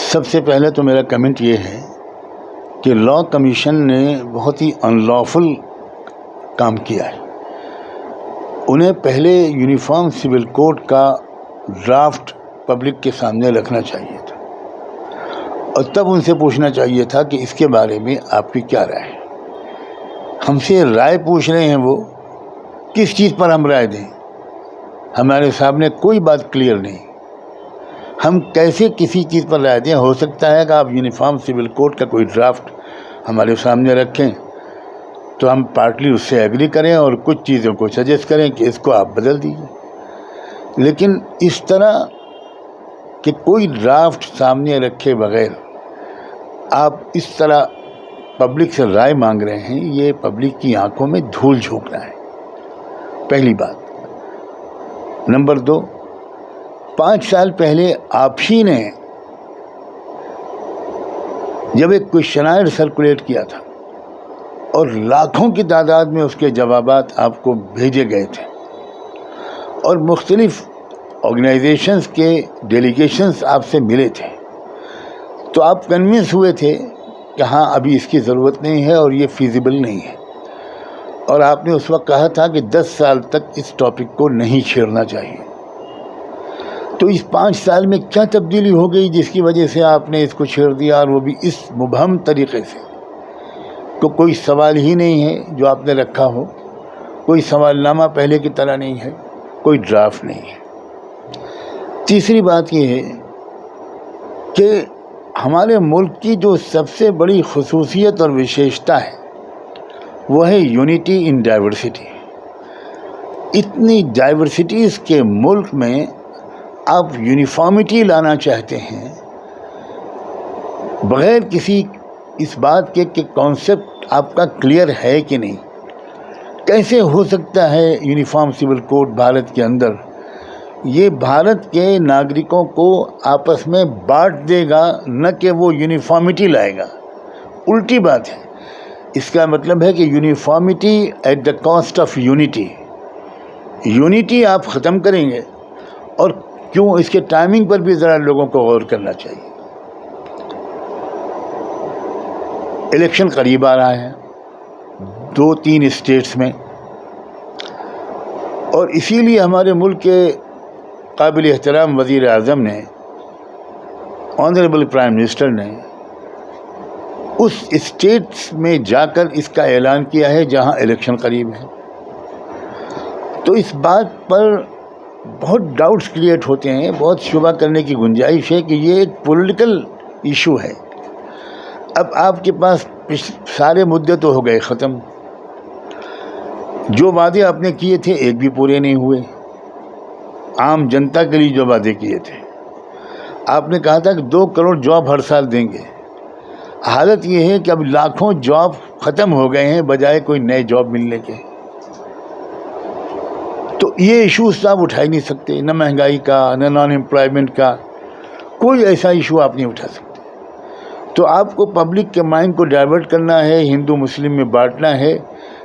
سب سے پہلے تو میرا کمنٹ یہ ہے کہ لا کمیشن نے بہت ہی ان لافل کام کیا ہے. انہیں پہلے یونیفارم سول کوڈ کا ڈرافٹ پبلک کے سامنے رکھنا چاہیے تھا اور تب ان سے پوچھنا چاہیے تھا کہ اس کے بارے میں آپ کی کیا رائے ہے. ہم سے رائے پوچھ رہے ہیں، وہ کس چیز پر ہم رائے دیں؟ ہمارے سامنے کوئی بات کلیئر نہیں. ہم کیسے کسی چیز پر رائے دیں؟ ہو سکتا ہے کہ آپ یونیفارم سول کوڈ کا کوئی ڈرافٹ ہمارے سامنے رکھیں تو ہم پارٹلی اس سے ایگری کریں اور کچھ چیزوں کو سجیسٹ کریں کہ اس کو آپ بدل دیجیے. لیکن اس طرح کہ کوئی ڈرافٹ سامنے رکھے بغیر آپ اس طرح پبلک سے رائے مانگ رہے ہیں، یہ پبلک کی آنکھوں میں دھول جھونکنا ہے، پہلی بات. نمبر 2، 5 سال پہلے آپ ہی نے جب ایک کوشچنائر سرکولیٹ کیا تھا اور لاکھوں کی تعداد میں اس کے جوابات آپ کو بھیجے گئے تھے اور مختلف آرگنائزیشنز کے ڈیلیگیشنز آپ سے ملے تھے، تو آپ کنونس ہوئے تھے کہ ہاں ابھی اس کی ضرورت نہیں ہے اور یہ فیزیبل نہیں ہے، اور آپ نے اس وقت کہا تھا کہ 10 سال تک اس ٹاپک کو نہیں چھیڑنا چاہیے. تو اس 5 سال میں کیا تبدیلی ہو گئی جس کی وجہ سے آپ نے اس کو چھیڑ دیا، اور وہ بھی اس مبہم طریقے سے کہ کوئی سوال ہی نہیں ہے جو آپ نے رکھا ہو، کوئی سوال نامہ پہلے کی طرح نہیں ہے، کوئی ڈرافٹ نہیں ہے. تیسری بات یہ ہے کہ ہمارے ملک کی جو سب سے بڑی خصوصیت اور وشیشتا ہے وہ ہے یونٹی ان ڈائیورسٹی. اتنی ڈائیورسٹیز کے ملک میں آپ یونیفارمٹی لانا چاہتے ہیں بغیر کسی اس بات کے کہ کانسیپٹ آپ کا کلیئر ہے کہ نہیں. کیسے ہو سکتا ہے یونیفارم سول کوڈ بھارت کے اندر یہ بھارت کے ناگرکوں کو آپس میں بانٹ دے گا، نہ کہ وہ یونیفارمٹی لائے گا؟ الٹی بات ہے. اس کا مطلب ہے کہ uniformity at the cost of unity. Unity آپ ختم کریں گے، اور کیوں؟ اس کے ٹائمنگ پر بھی ذرا لوگوں کو غور کرنا چاہیے. الیکشن قریب آ رہا ہے 2-3 اسٹیٹس میں، اور اسی لیے ہمارے ملک کے قابل احترام وزیر اعظم نے، آنریبل پرائم منسٹر نے اس اسٹیٹس میں جا کر اس کا اعلان کیا ہے جہاں الیکشن قریب ہے. تو اس بات پر بہت ڈاؤٹس کریٹ ہوتے ہیں، بہت شبہ کرنے کی گنجائش ہے کہ یہ ایک پولیٹیکل ایشو ہے. اب آپ کے پاس سارے مدعے تو ہو گئے ختم، جو وعدے آپ نے کیے تھے ایک بھی پورے نہیں ہوئے. عام جنتا کے لیے جو وعدے کیے تھے، آپ نے کہا تھا کہ 2 کروڑ جاب ہر سال دیں گے. حالت یہ ہے کہ اب لاکھوں جاب ختم ہو گئے ہیں بجائے کوئی نئے جاب ملنے کے. تو یہ ایشوز آپ اٹھا ہی نہیں سکتے، نہ مہنگائی کا، نہ نان امپلائمنٹ کا، کوئی ایسا ایشو آپ نہیں اٹھا سکتے. تو آپ کو پبلک کے مائنڈ کو ڈائیورٹ کرنا ہے، ہندو مسلم میں بانٹنا ہے،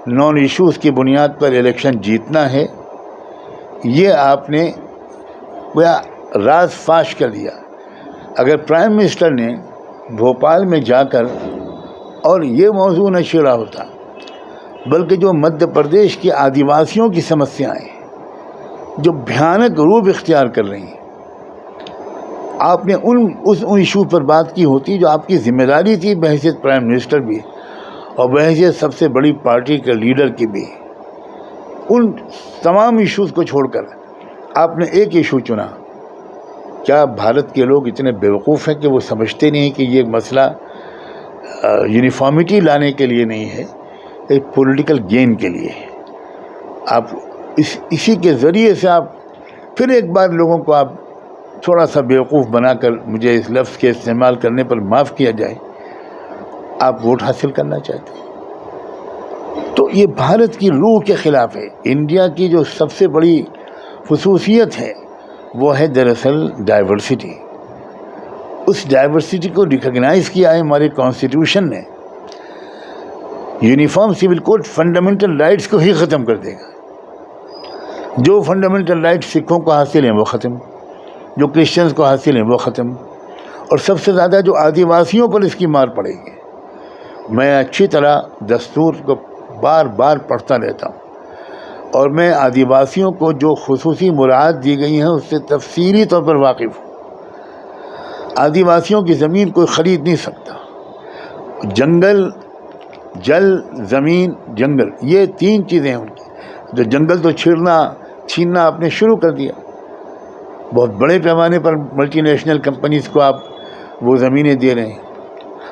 نان ایشوز کی بنیاد پر الیکشن جیتنا ہے. یہ آپ نے راز فاش کر دیا. اگر پرائم منسٹر نے بھوپال میں جا کر اور یہ موضوع نہ چھیڑا ہوتا، بلکہ جو مدھیہ پردیش کے آدیواسیوں کی سمسیائیں جو بھیانک روپ اختیار کر رہی ہیں، آپ نے اس ایشو پر بات کی ہوتی جو آپ کی ذمہ داری تھی بحیثیت پرائم منسٹر بھی اور بحیثیت سب سے بڑی پارٹی کے لیڈر کی بھی. ان تمام ایشوز کو چھوڑ کر آپ نے ایک ایشو چنا. کیا بھارت کے لوگ اتنے بیوقوف ہیں کہ وہ سمجھتے نہیں کہ یہ مسئلہ یونیفارمٹی لانے کے لیے نہیں ہے، ایک پولیٹیکل گین کے لیے ہے؟ آپ اسی کے ذریعے سے آپ پھر ایک بار لوگوں کو آپ تھوڑا سا بیوقوف بنا کر، مجھے اس لفظ کے استعمال کرنے پر معاف کیا جائے، آپ ووٹ حاصل کرنا چاہتے ہیں. تو یہ بھارت کی روح کے خلاف ہے. انڈیا کی جو سب سے بڑی خصوصیت ہے وہ ہے دراصل ڈائیورسٹی. اس ڈائیورسٹی کو ریکگنائز کیا ہے ہمارے کانسٹیٹیوشن نے. Uniform civil code fundamental rights کو ہی ختم کر دے گا. جو فنڈامنٹل رائٹس سکھوں کو حاصل ہیں وہ ختم، جو کرسچنز کو حاصل ہیں وہ ختم، اور سب سے زیادہ جو آدیواسیوں پر اس کی مار پڑے گی. میں اچھی طرح دستور کو بار بار پڑھتا رہتا ہوں اور میں آدیواسیوں کو جو خصوصی مراعات دی گئی ہیں اس سے تفصیلی طور پر واقف ہوں. آدیواسیوں کی زمین کوئی خرید نہیں سکتا. جنگل، جل، زمین، جنگل، یہ 3 چیزیں ہیں ان کی. جو جنگل تو چھیننا آپ نے شروع کر دیا. بہت بڑے پیمانے پر ملٹی نیشنل کمپنیز کو آپ وہ زمینیں دے رہے ہیں.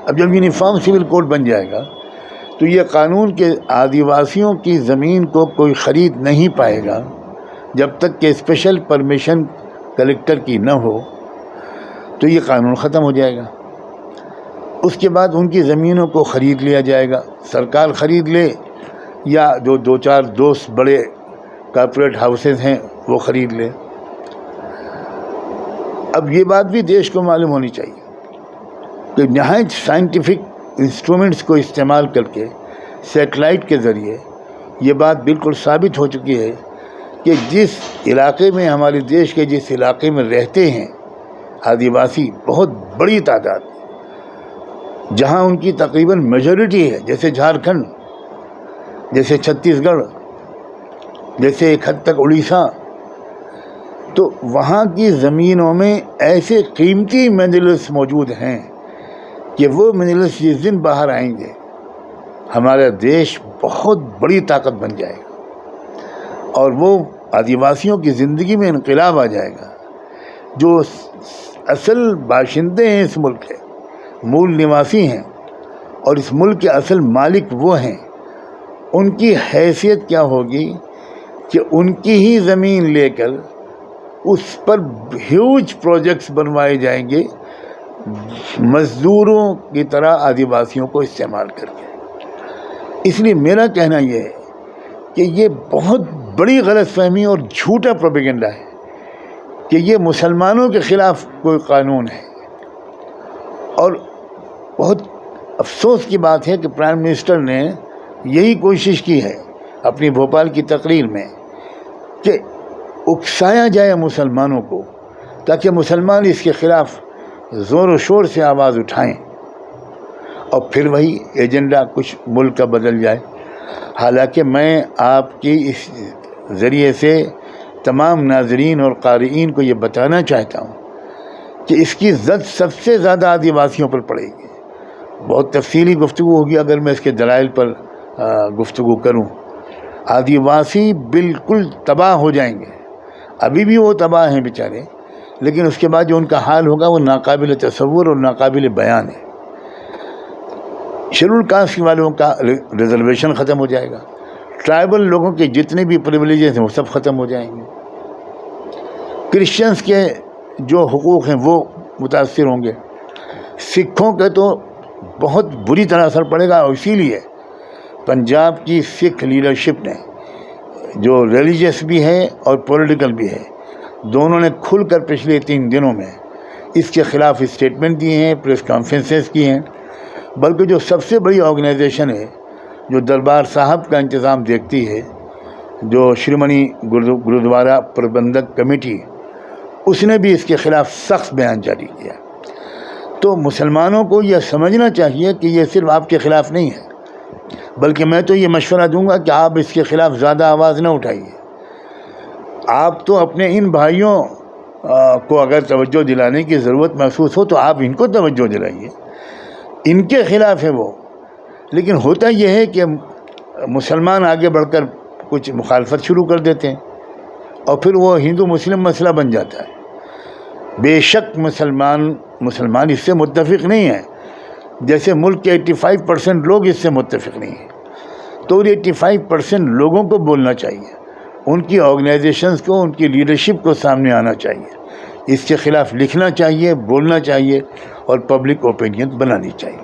اب جب یونیفارم سول کوڈ بن جائے گا تو یہ قانون کہ آدیواسیوں کی زمین کو کوئی خرید نہیں پائے گا جب تک کہ اسپیشل پرمیشن کلیکٹر کی نہ ہو، تو یہ قانون ختم ہو جائے گا. اس کے بعد ان کی زمینوں کو خرید لیا جائے گا. سرکار خرید لے یا جو 2-4 دوست بڑے کارپوریٹ ہاؤسز ہیں وہ خرید لے. اب یہ بات بھی دیش کو معلوم ہونی چاہیے کہ نہایت سائنٹیفک انسٹرومنٹس کو استعمال کر کے سیٹلائٹ کے ذریعے یہ بات بالکل ثابت ہو چکی ہے کہ جس علاقے میں، ہمارے دیش کے جس علاقے میں رہتے ہیں آدیواسی بہت بڑی تعداد، جہاں ان کی تقریباً میجورٹی ہے، جیسے جھارکھنڈ، جیسے چھتیس گڑھ، جیسے ایک حد تک اڑیسہ، تو وہاں کی زمینوں میں ایسے قیمتی منرلس موجود ہیں کہ وہ منرلس جس دن باہر آئیں گے ہمارا دیش بہت بڑی طاقت بن جائے گا اور وہ آدیواسیوں کی زندگی میں انقلاب آ جائے گا. جو اصل باشندے ہیں اس ملک کے، مول نواسی ہیں اور اس ملک کے اصل مالک وہ ہیں، ان کی حیثیت کیا ہوگی کہ ان کی ہی زمین لے کر اس پر ہیوج پروجیکٹس بنوائے جائیں گے مزدوروں کی طرح آدیواسیوں کو استعمال کر کے. اس لیے میرا کہنا یہ ہے کہ یہ بہت بڑی غلط فہمی اور جھوٹا پروپیگنڈا ہے کہ یہ مسلمانوں کے خلاف کوئی قانون ہے. اور بہت افسوس کی بات ہے کہ پرائم منسٹر نے یہی کوشش کی ہے اپنی بھوپال کی تقریر میں کہ اکسایا جائے مسلمانوں کو تاکہ مسلمان اس کے خلاف زور و شور سے آواز اٹھائیں اور پھر وہی ایجنڈا کچھ ملک کا بدل جائے. حالانکہ میں آپ کی اس ذریعے سے تمام ناظرین اور قارئین کو یہ بتانا چاہتا ہوں کہ اس کی زد سب سے زیادہ آدیواسیوں پر پڑے گی. بہت تفصیلی گفتگو ہوگی اگر میں اس کے دلائل پر گفتگو کروں. آدیواسی بالکل تباہ ہو جائیں گے. ابھی بھی وہ تباہ ہیں بیچارے، لیکن اس کے بعد جو ان کا حال ہوگا وہ ناقابل تصور اور ناقابل بیان ہے. شیڈول کاسٹ والوں کا ریزرویشن ختم ہو جائے گا. ٹرائبل لوگوں کے جتنے بھی پریویلیجز ہیں وہ سب ختم ہو جائیں گے. کرسچنس کے جو حقوق ہیں وہ متاثر ہوں گے. سکھوں کے تو بہت بری طرح اثر پڑے گا. اور اسی لیے پنجاب کی سکھ لیڈرشپ نے، جو ریلیجیس بھی ہے اور پولیٹیکل بھی ہے، دونوں نے کھل کر پچھلے 3 دنوں میں اس کے خلاف اسٹیٹمنٹ دیے ہیں، پریس کانفرنسز کی ہیں. بلکہ جو سب سے بڑی آرگنائزیشن ہے جو دربار صاحب کا انتظام دیکھتی ہے، جو شریمنی گرودوارا پربندھک کمیٹی، اس نے بھی اس کے خلاف سخت بیان جاری کیا. تو مسلمانوں کو یہ سمجھنا چاہیے کہ یہ صرف آپ کے خلاف نہیں ہے، بلکہ میں تو یہ مشورہ دوں گا کہ آپ اس کے خلاف زیادہ آواز نہ اٹھائیے. آپ تو اپنے ان بھائیوں کو اگر توجہ دلانے کی ضرورت محسوس ہو تو آپ ان کو توجہ دلائیے. ان کے خلاف ہے وہ. لیکن ہوتا یہ ہے کہ مسلمان آگے بڑھ کر کچھ مخالفت شروع کر دیتے ہیں اور پھر وہ ہندو مسلم مسئلہ بن جاتا ہے. بے شک مسلمان اس سے متفق نہیں ہیں، جیسے ملک کے 85% لوگ اس سے متفق نہیں ہیں. تو 85% لوگوں کو بولنا چاہیے، ان کی آرگنائزیشنز کو، ان کی لیڈرشپ کو سامنے آنا چاہیے، اس کے خلاف لکھنا چاہیے، بولنا چاہیے اور پبلک اوپینین بنانی چاہیے.